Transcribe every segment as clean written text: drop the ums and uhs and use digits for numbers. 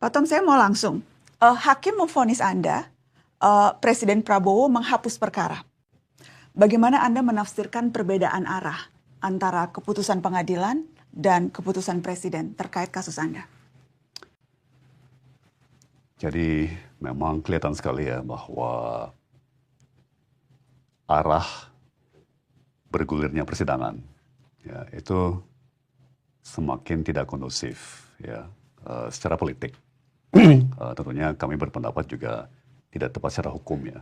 Pak Tom, saya mau langsung. Hakim memvonis Anda, Presiden Prabowo menghapus perkara. Bagaimana Anda menafsirkan perbedaan arah antara keputusan pengadilan dan keputusan Presiden terkait kasus Anda? Jadi memang kelihatan sekali ya bahwa arah bergulirnya persidangan ya, itu semakin tidak kondusif ya, secara politik. Tentunya kami berpendapat juga tidak tepat secara hukum ya,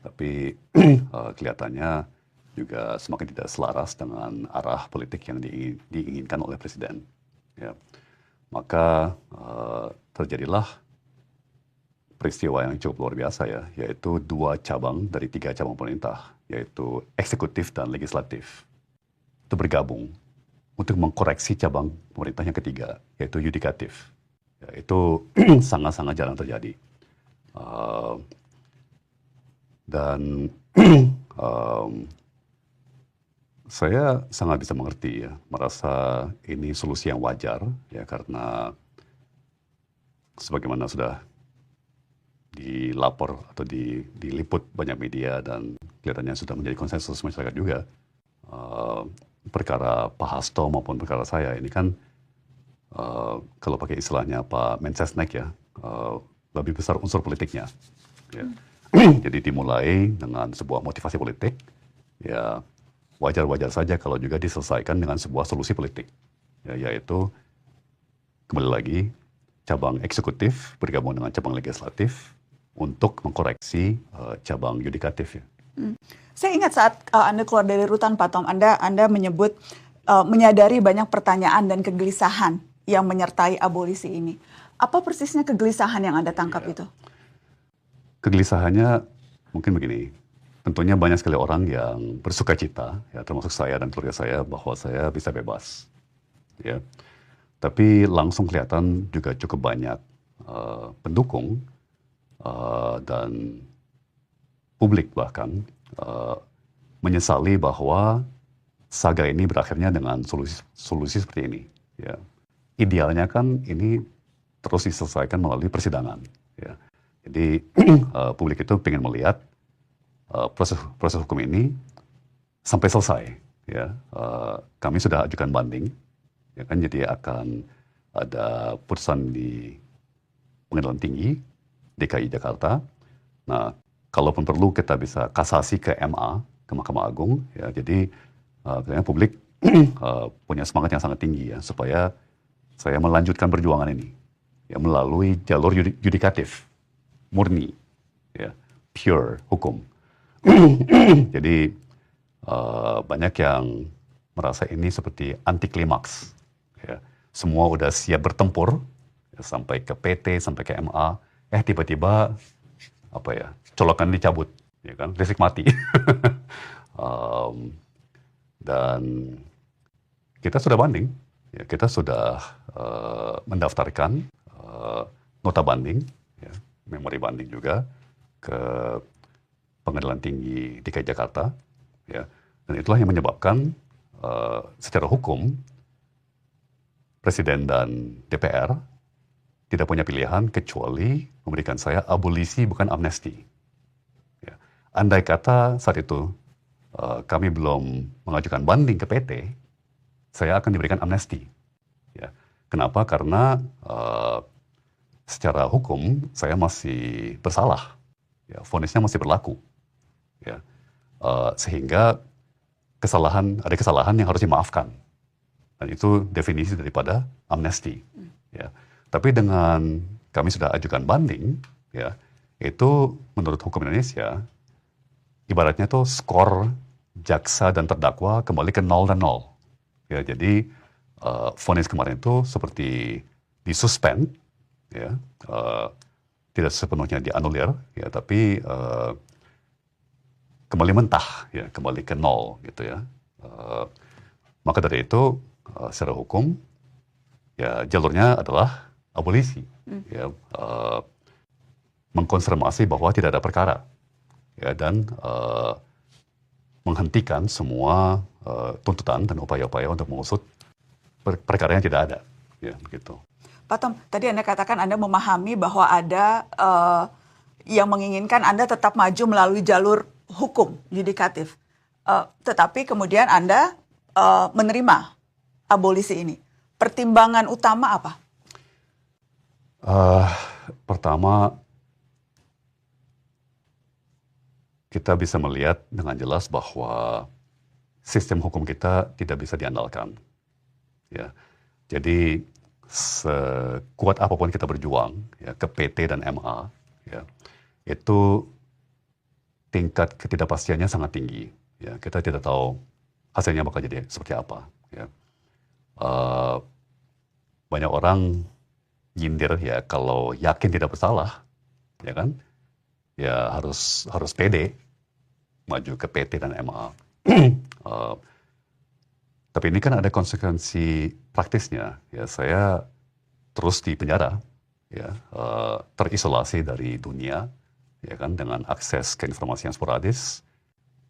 tapi kelihatannya juga semakin tidak selaras dengan arah politik yang diinginkan oleh Presiden. Ya. Maka terjadilah peristiwa yang cukup luar biasa ya, yaitu 2 cabang dari 3 cabang pemerintah, yaitu eksekutif dan legislatif, itu bergabung untuk mengkoreksi cabang pemerintah yang ketiga, yaitu yudikatif. Ya, itu sangat-sangat jarang terjadi. Dan saya sangat bisa mengerti ya, merasa ini solusi yang wajar ya, karena sebagaimana sudah dilapor atau diliput banyak media dan kelihatannya sudah menjadi konsensus masyarakat juga, perkara Pak Hasto maupun perkara saya ini kan kalau pakai istilahnya Pak Mensesnek ya, lebih besar unsur politiknya. Ya. Jadi dimulai dengan sebuah motivasi politik, ya wajar-wajar saja kalau juga diselesaikan dengan sebuah solusi politik, ya, yaitu kembali lagi cabang eksekutif bergabung dengan cabang legislatif untuk mengkoreksi cabang yudikatif ya. Saya ingat saat Anda keluar dari rutan, Pak Tom, Anda menyebut menyadari banyak pertanyaan dan kegelisahan yang menyertai abolisi ini. Apa persisnya kegelisahan yang Anda tangkap itu? Kegelisahannya mungkin begini, tentunya banyak sekali orang yang bersuka cita, ya, termasuk saya dan keluarga saya, bahwa saya bisa bebas. Ya. Tapi langsung kelihatan juga cukup banyak pendukung dan publik bahkan menyesali bahwa saga ini berakhirnya dengan solusi seperti ini. Ya. Idealnya kan ini terus diselesaikan melalui persidangan. Ya. Jadi publik itu ingin melihat proses hukum ini sampai selesai. Ya. Kami sudah ajukan banding, ya kan, jadi akan ada putusan di Pengadilan Tinggi DKI Jakarta. Nah, kalaupun perlu kita bisa kasasi ke MA, ke Mahkamah Agung. Ya, jadi publik punya semangat yang sangat tinggi ya, supaya saya melanjutkan perjuangan ini ya, melalui jalur yudikatif murni, ya, pure hukum. Jadi banyak yang merasa ini seperti anti klimaks. Ya. Semua udah siap bertempur ya, sampai ke PT, sampai ke MA. Tiba-tiba apa ya, colokan dicabut, ya kan, listrik mati. Dan kita sudah banding, ya, kita sudah mendaftarkan nota banding, ya, memori banding juga ke Pengadilan Tinggi DKI Jakarta, ya, dan itulah yang menyebabkan secara hukum Presiden dan DPR tidak punya pilihan kecuali memberikan saya abolisi bukan amnesti. Ya. Andai kata saat itu kami belum mengajukan banding ke PT, saya akan diberikan amnesti. Ya. Kenapa? Karena secara hukum saya masih bersalah, ya, vonisnya masih berlaku, ya. Sehingga ada kesalahan yang harus dimaafkan, dan itu definisi daripada amnesti. Ya. Tapi dengan kami sudah ajukan banding, ya, itu menurut hukum Indonesia ibaratnya tuh skor jaksa dan terdakwa kembali ke 0 dan 0. Ya, jadi vonis kemarin itu seperti disuspend, ya, tidak sepenuhnya dianulir, ya, tapi kembali mentah, ya, kembali ke 0 gitu ya. Maka dari itu secara hukum ya jalurnya adalah abolisi, ya, mengkonfirmasi bahwa tidak ada perkara, ya, dan menghentikan semua tuntutan dan upaya-upaya untuk mengusut perkara yang tidak ada, ya, begitu. Pak Tom, tadi Anda katakan Anda memahami bahwa ada yang menginginkan Anda tetap maju melalui jalur hukum yudikatif. Tetapi kemudian Anda menerima abolisi ini. Pertimbangan utama apa? Pertama, kita bisa melihat dengan jelas bahwa sistem hukum kita tidak bisa diandalkan. Ya, jadi sekuat apapun kita berjuang ya, ke PT dan MA, ya, itu tingkat ketidakpastiannya sangat tinggi. Ya, kita tidak tahu hasilnya bakal jadi seperti apa. Ya. Banyak orang nyindir ya kalau yakin tidak bersalah, ya kan? Ya harus pede maju ke PT dan MA. Tapi ini kan ada konsekuensi praktisnya. Ya, saya terus di penjara, ya, terisolasi dari dunia, ya kan, dengan akses ke informasi yang sporadis,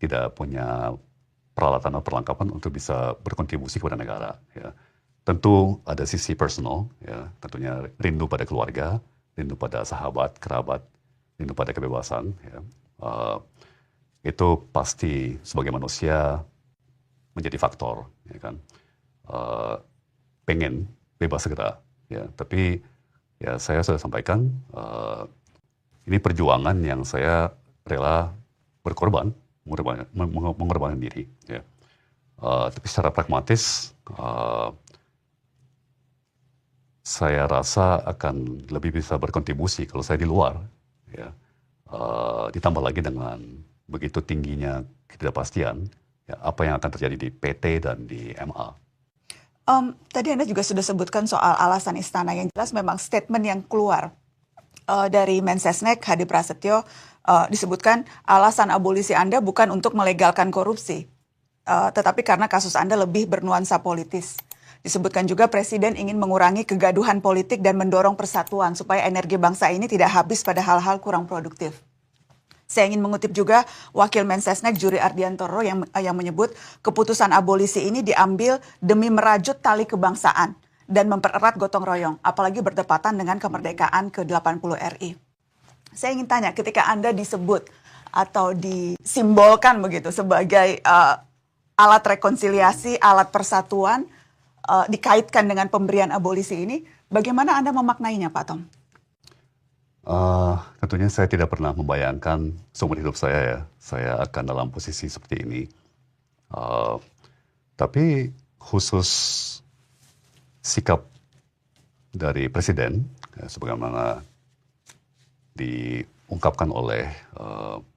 tidak punya peralatan atau perlengkapan untuk bisa berkontribusi kepada negara. Ya. Tentu ada sisi personal, ya, tentunya rindu pada keluarga, rindu pada sahabat, kerabat, rindu pada kebebasan. Ya. Itu pasti sebagai manusia menjadi faktor, ya kan. Pengen bebas segera, ya. Tapi ya saya sudah sampaikan, ini perjuangan yang saya rela berkorban, mengorbankan diri. Ya. Tapi secara pragmatis, saya rasa akan lebih bisa berkontribusi kalau saya di luar. Ya. Ditambah lagi dengan begitu tingginya ketidakpastian, ya, apa yang akan terjadi di PT dan di MA. Tadi Anda juga sudah sebutkan soal alasan istana. Yang jelas memang statement yang keluar dari Mensesnek Hadi Prasetyo disebutkan alasan abolisi Anda bukan untuk melegalkan korupsi, tetapi karena kasus Anda lebih bernuansa politis. Disebutkan juga Presiden ingin mengurangi kegaduhan politik dan mendorong persatuan supaya energi bangsa ini tidak habis pada hal-hal kurang produktif. Saya ingin mengutip juga Wakil Mensesnek Juri Ardiantoro yang menyebut keputusan abolisi ini diambil demi merajut tali kebangsaan dan mempererat gotong royong, apalagi bertepatan dengan kemerdekaan ke-80 RI. Saya ingin tanya, ketika Anda disebut atau disimbolkan begitu sebagai alat rekonsiliasi, alat persatuan, dikaitkan dengan pemberian abolisi ini, bagaimana Anda memaknainya, Pak Tom? Tentunya saya tidak pernah membayangkan seumur hidup saya ya, saya akan dalam posisi seperti ini. Tapi khusus sikap dari Presiden, ya, sebagaimana diungkapkan oleh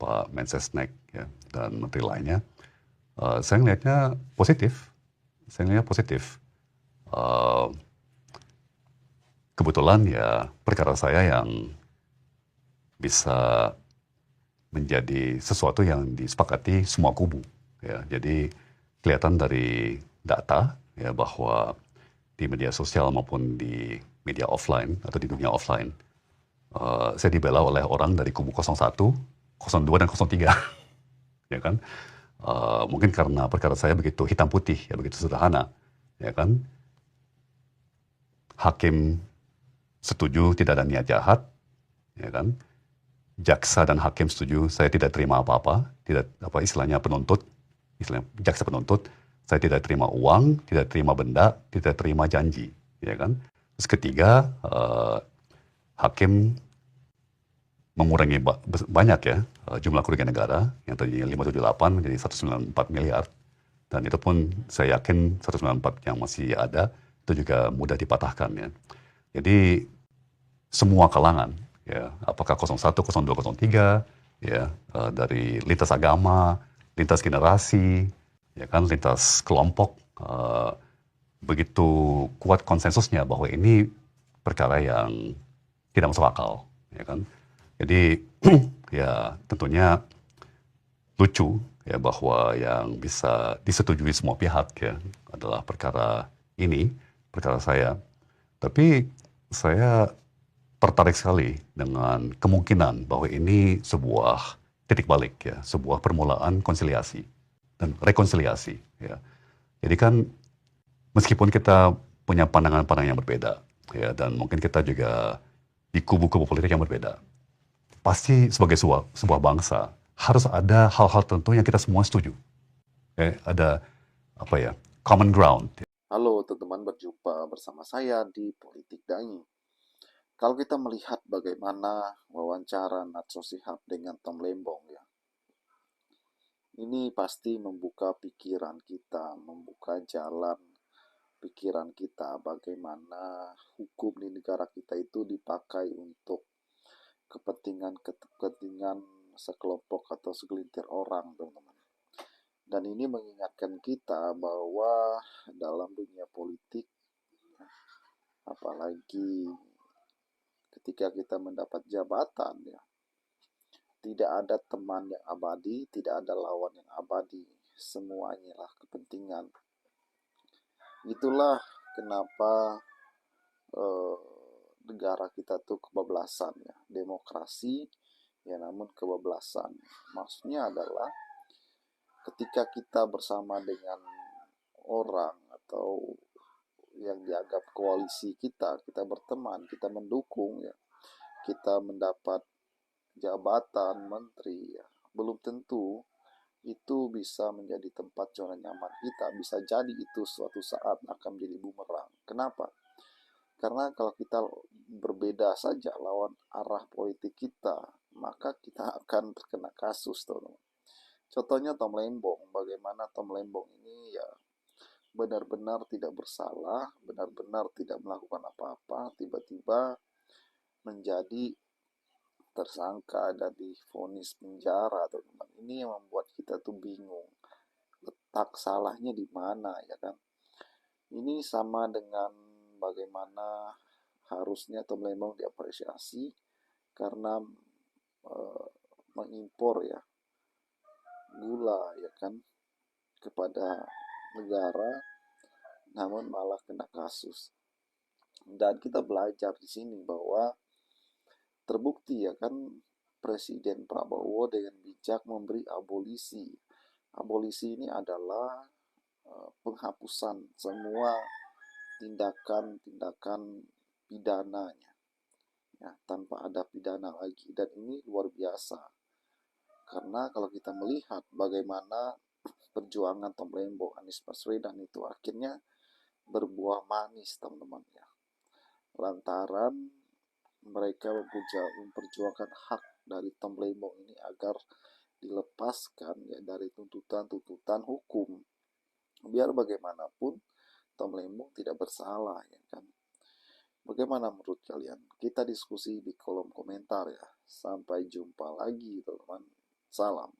Pak Mensesnek ya, dan menteri lainnya, saya melihatnya positif. Kebetulan ya perkara saya yang bisa menjadi sesuatu yang disepakati semua kubu. Ya, jadi kelihatan dari data ya bahwa di media sosial maupun di media offline atau di dunia offline, saya dibela oleh orang dari kubu 01, 02 dan 03, ya kan? Mungkin karena perkara saya begitu hitam putih, ya begitu sederhana, ya kan? Hakim setuju tidak ada niat jahat, ya kan? Jaksa dan hakim setuju saya tidak terima apa-apa, tidak apa istilahnya jaksa penuntut, saya tidak terima uang, tidak terima benda, tidak terima janji, ya kan? Terus ketiga, hakim mengurangi banyak ya jumlah kerugian negara yang tadinya 578 menjadi 194 miliar, dan itu pun saya yakin 194 yang masih ada itu juga mudah dipatahkan ya. Jadi semua kalangan ya, apakah 01, 02, 03, ya, dari lintas agama, lintas generasi, ya kan, lintas kelompok, begitu kuat konsensusnya bahwa ini perkara yang tidak masuk akal, ya kan. Jadi ya tentunya lucu ya bahwa yang bisa disetujui semua pihak ya adalah perkara ini, perkara saya. Tapi saya tertarik sekali dengan kemungkinan bahwa ini sebuah titik balik ya, sebuah permulaan konsiliasi dan rekonsiliasi ya. Jadi kan meskipun kita punya pandangan-pandangan yang berbeda, ya, dan mungkin kita juga di kubu-kubu politik yang berbeda. Pasti sebagai sebuah bangsa harus ada hal-hal tertentu yang kita semua setuju. Ada apa ya, common ground. Halo teman-teman, berjumpa bersama saya di Politik Dai. Kalau kita melihat bagaimana wawancara Najwa Shihab dengan Tom Lembong ya, ini pasti membuka pikiran kita, membuka jalan pikiran kita bagaimana hukum di negara kita itu dipakai untuk kepentingan sekelompok atau segelintir orang, teman-teman. Dan ini mengingatkan kita bahwa dalam dunia politik, apalagi ketika kita mendapat jabatan ya, tidak ada teman yang abadi, tidak ada lawan yang abadi, semuanya lah kepentingan. Itulah kenapa negara kita tuh kebablasan ya, demokrasi ya, namun kebablasan. Maksudnya adalah ketika kita bersama dengan orang atau yang dianggap koalisi kita berteman, kita mendukung ya, kita mendapat jabatan menteri ya, belum tentu itu bisa menjadi tempat zona nyaman kita. Bisa jadi itu suatu saat akan menjadi bumerang. Kenapa? Karena kalau kita berbeda saja lawan arah politik kita, maka kita akan terkena kasus, teman-teman. Contohnya Tom Lembong, bagaimana Tom Lembong ini ya benar-benar tidak bersalah, benar-benar tidak melakukan apa-apa, tiba-tiba menjadi tersangka dan divonis penjara, teman-teman. Ini yang membuat kita tuh bingung. Letak salahnya di mana, ya kan? Ini sama dengan bagaimana harusnya Tom Lembong diapresiasi karena mengimpor ya gula, ya kan, kepada negara, namun malah kena kasus. Dan kita belajar di sini bahwa terbukti ya kan, Presiden Prabowo dengan bijak memberi abolisi. Abolisi ini adalah penghapusan semua tindakan-tindakan pidananya ya, tanpa ada pidana lagi. Dan ini luar biasa. Karena kalau kita melihat bagaimana perjuangan Tom Lembong, Anies Baswedan itu akhirnya berbuah manis, teman-teman ya. Lantaran mereka memperjuangkan hak dari Tom Lembong ini agar dilepaskan ya dari tuntutan-tuntutan hukum. Biar bagaimanapun Tom Lembong tidak bersalah, ya kan. Bagaimana menurut kalian? Kita diskusi di kolom komentar ya. Sampai jumpa lagi, teman-teman. Salam.